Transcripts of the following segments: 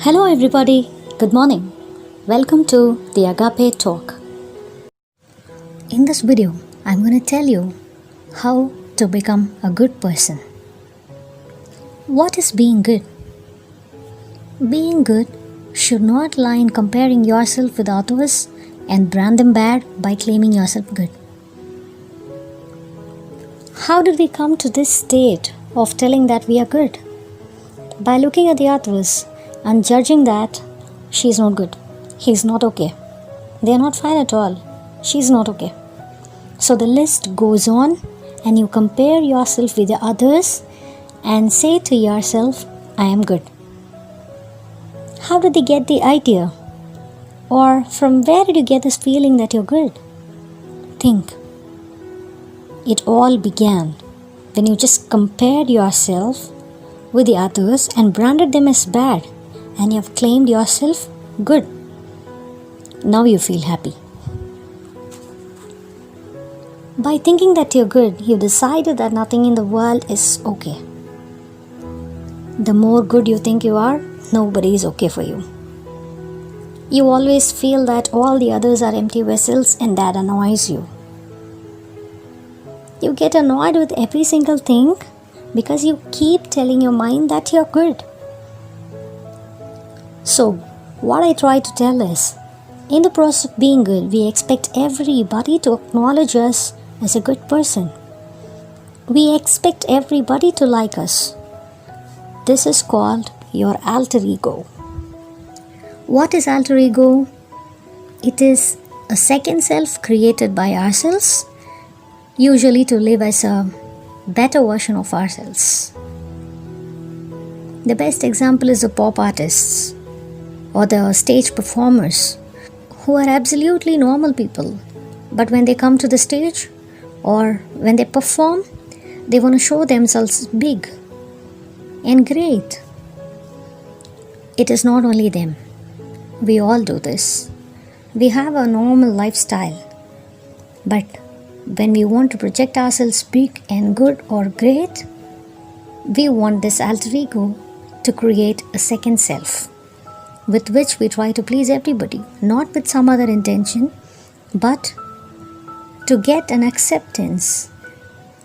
Hello, everybody. Good morning. Welcome to the Agape talk. In this video, I'm going to tell you how to become a good person. What is being good? Being good should not lie in comparing yourself with others and brand them bad by claiming yourself good. How did we come to this state of telling that we are good? By looking at the others and judging that she's not good, he's not okay, they're not fine at all, she's not okay. So the list goes on and you compare yourself with the others and say to yourself, I am good. How did they get the idea? Or from where did you get this feeling that you're good? Think. It all began when you just compared yourself with the others and branded them as bad, and you have claimed yourself good. Now you feel happy. By thinking that you're good, you decided that nothing in the world is okay. The more good you think you are, nobody is okay for you. You always feel that all the others are empty vessels, and that annoys you. You get annoyed with every single thing because you keep telling your mind that you're good. So, what I try to tell is, in the process of being good, we expect everybody to acknowledge us as a good person. We expect everybody to like us. This is called your alter ego. What is alter ego? It is a second self created by ourselves, usually to live as a better version of ourselves. The best example is the pop artists or the stage performers who are absolutely normal people, but when they come to the stage or when they perform, they want to show themselves big and great. It is not only them. We all do this. We have a normal lifestyle, but when we want to project ourselves big and good or great, we want this alter ego to create a second self with which we try to please everybody, not with some other intention, but to get an acceptance,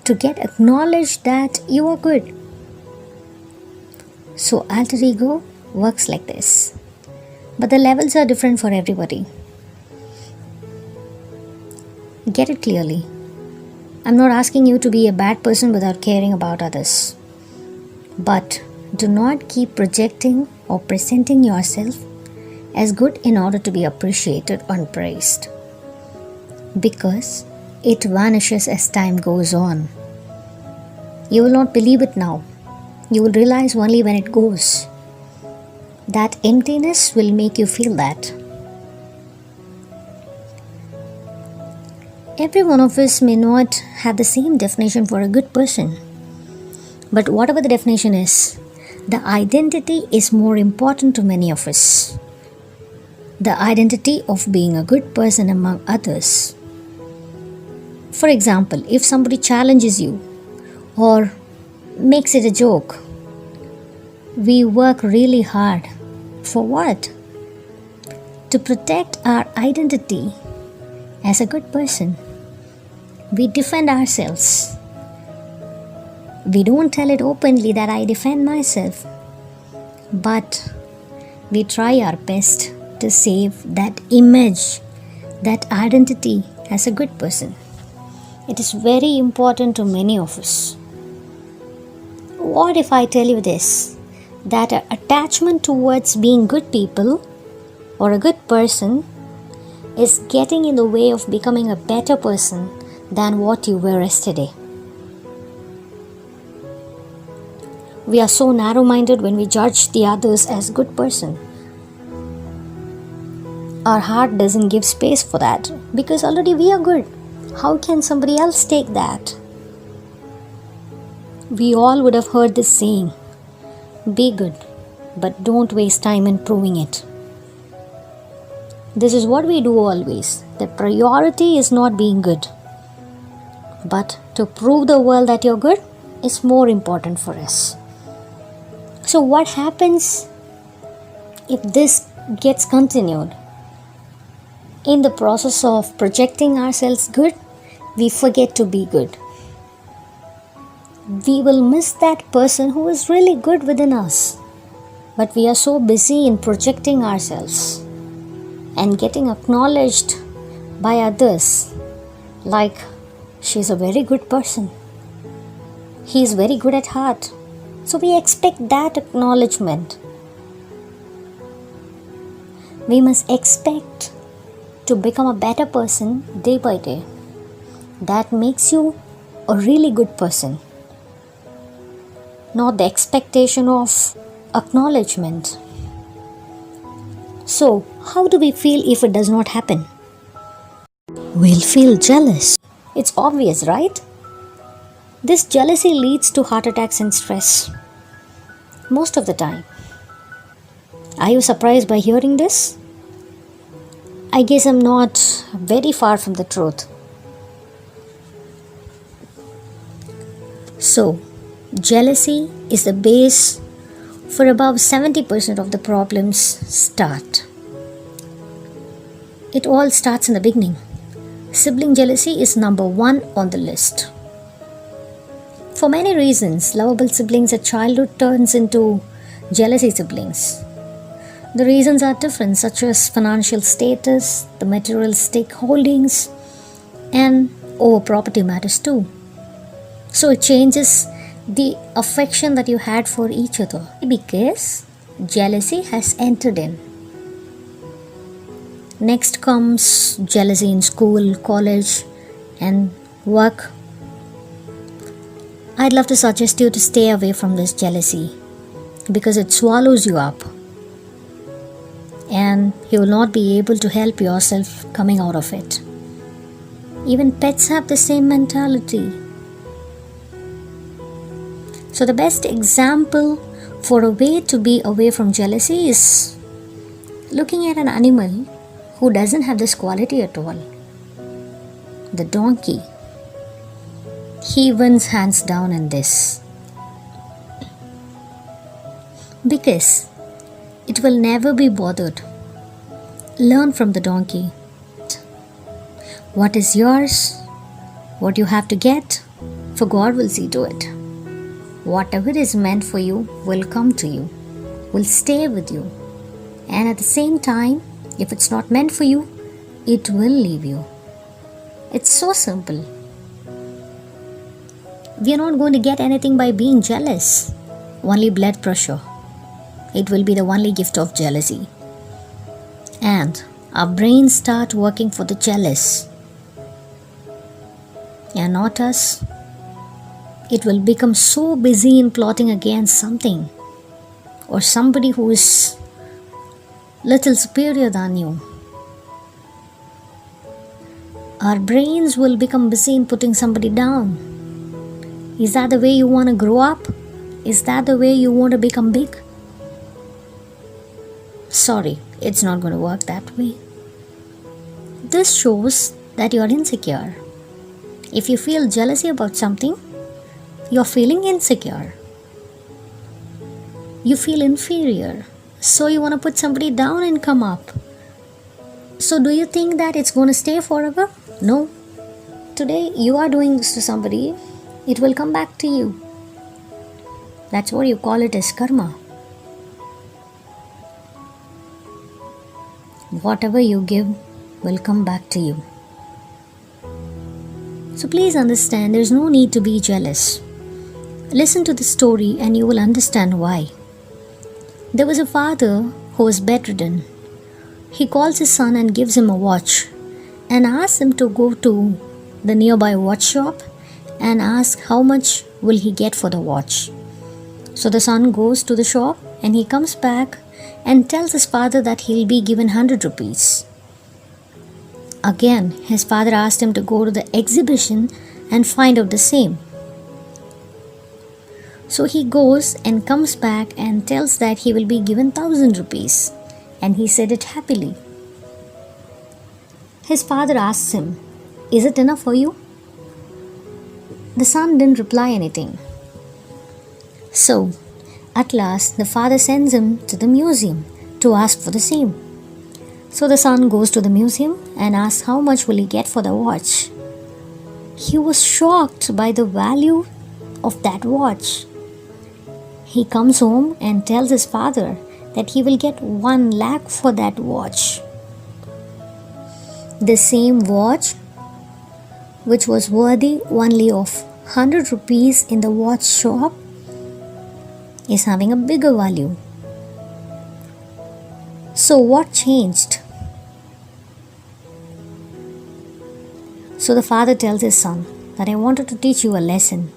to get acknowledged that you are good. So alter ego works like this, but the levels are different for everybody. Get it clearly. I'm not asking you to be a bad person without caring about others. But do not keep projecting or presenting yourself as good in order to be appreciated and praised, because it vanishes as time goes on. You will not believe it now. You will realize only when it goes. That emptiness will make you feel that. Every one of us may not have the same definition for a good person. But whatever the definition is, the identity is more important to many of us. The identity of being a good person among others. For example, if somebody challenges you or makes it a joke, we work really hard. For what? To protect our identity as a good person. We defend ourselves. We don't tell it openly that I defend myself, but we try our best to save that image, that identity as a good person. It is very important to many of us. What if I tell you this, that an attachment towards being good people or a good person is getting in the way of becoming a better person than what you were yesterday? We are so narrow-minded when we judge the others as good person. Our heart doesn't give space for that because already we are good. How can somebody else take that? We all would have heard this saying, be good, but don't waste time in proving it. This is what we do always. The priority is not being good, but to prove the world that you're good is more important for us. So what happens If this gets continued, in the process of projecting ourselves good, we forget to be good. We will miss that person who is really good within us. But we are so busy in projecting ourselves and getting acknowledged by others like she's a very good person. He is very good at heart. So we expect that acknowledgement. We must expect to become a better person day by day. That makes you a really good person. Not the expectation of acknowledgement. So, how do we feel if it does not happen? We'll feel jealous. It's obvious, right? This jealousy leads to heart attacks and stress. Most of the time. Are you surprised by hearing this? I guess I'm not very far from the truth. So, jealousy is the base for above 70% of the problems start. It all starts in the beginning. Sibling jealousy is number one on the list. For many reasons, lovable siblings at childhood turns into jealousy siblings. The reasons are different, such as financial status, the material stakeholdings, and over property matters too. So it changes the affection that you had for each other because jealousy has entered in. Next comes jealousy in school, college, and work. I'd love to suggest you to stay away from this jealousy because it swallows you up. And you will not be able to help yourself coming out of it. Even pets have the same mentality. So the best example for a way to be away from jealousy is looking at an animal who doesn't have this quality at all. The donkey. He wins hands down in this. Because it will never be bothered. Learn from the donkey. What is yours, what you have to get, for God will see to it. Whatever is meant for you will come to you, will stay with you. And at the same time, if it's not meant for you, it will leave you. It's so simple. We are not going to get anything by being jealous. Only blood pressure. It will be the only gift of jealousy. And our brains start working for the jealous. And not us. It will become so busy in plotting against something or somebody who is little superior than you. Our brains will become busy in putting somebody down. Is that the way you want to grow up? Is that the way you want to become big? Sorry, it's not going to work that way. This shows that you are insecure. If you feel jealousy about something, you're feeling insecure. You feel inferior. So you want to put somebody down and come up. So do you think that it's going to stay forever? No. Today you are doing this to somebody, it will come back to you. That's what you call it as karma. Whatever you give will come back to you. So please understand, there's no need to be jealous. Listen to the story and you will understand why. There was a father who was bedridden. He calls his son and gives him a watch and asks him to go to the nearby watch shop and ask how much will he get for the watch. So the son goes to the shop and he comes back and tells his father that he'll be given 100 rupees. Again, his father asked him to go to the exhibition and find out the same. So he goes and comes back and tells that he will be given 1000 rupees. And he said it happily. His father asks him, "Is it enough for you?" The son didn't reply anything. So, at last, the father sends him to the museum to to ask for the same. So the son goes to the museum and asks how much will he get for the watch. He was shocked by the value of that watch. He comes home and tells his father that he will get 1 lakh for that watch. The same watch, which was worthy only of 100 rupees in the watch shop, is having a bigger value. So what changed? So the father tells his son that I wanted to teach you a lesson.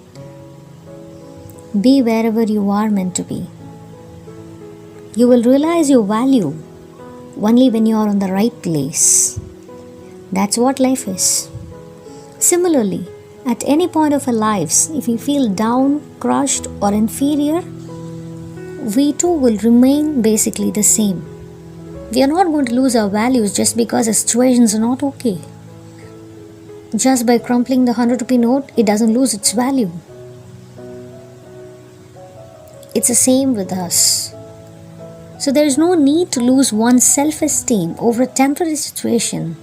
Be wherever you are meant to be. You will realize your value only when you are on the right place. That's what life is. Similarly, at any point of our lives, if we feel down, crushed, or inferior, we too will remain basically the same. We are not going to lose our values just because the situations are not okay. Just by crumpling the 100 rupee note, it doesn't lose its value. It's the same with us. So there is no need to lose one's self-esteem over a temporary situation.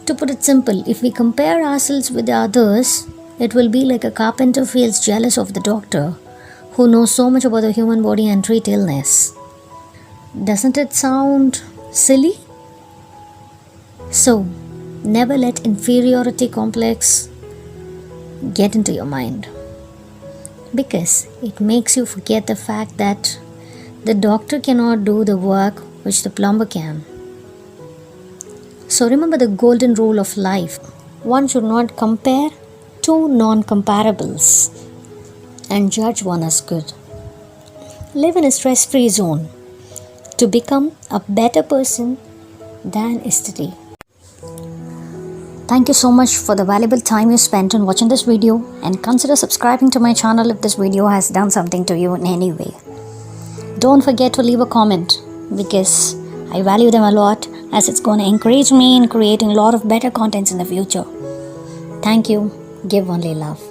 To put it simple, if we compare ourselves with the others, it will be like a carpenter feels jealous of the doctor who knows so much about the human body and treat illness. Doesn't it sound silly? So, never let inferiority complex get into your mind, because it makes you forget the fact that the doctor cannot do the work which the plumber can. So remember the golden rule of life. One should not compare two non-comparables and judge one as good. Live in a stress-free zone to become a better person than yesterday. Thank you so much for the valuable time you spent on watching this video, and consider subscribing to my channel if this video has done something to you in any way. Don't forget to leave a comment, because I value them a lot, as it's going to encourage me in creating a lot of better contents in the future. Thank you. Give only love.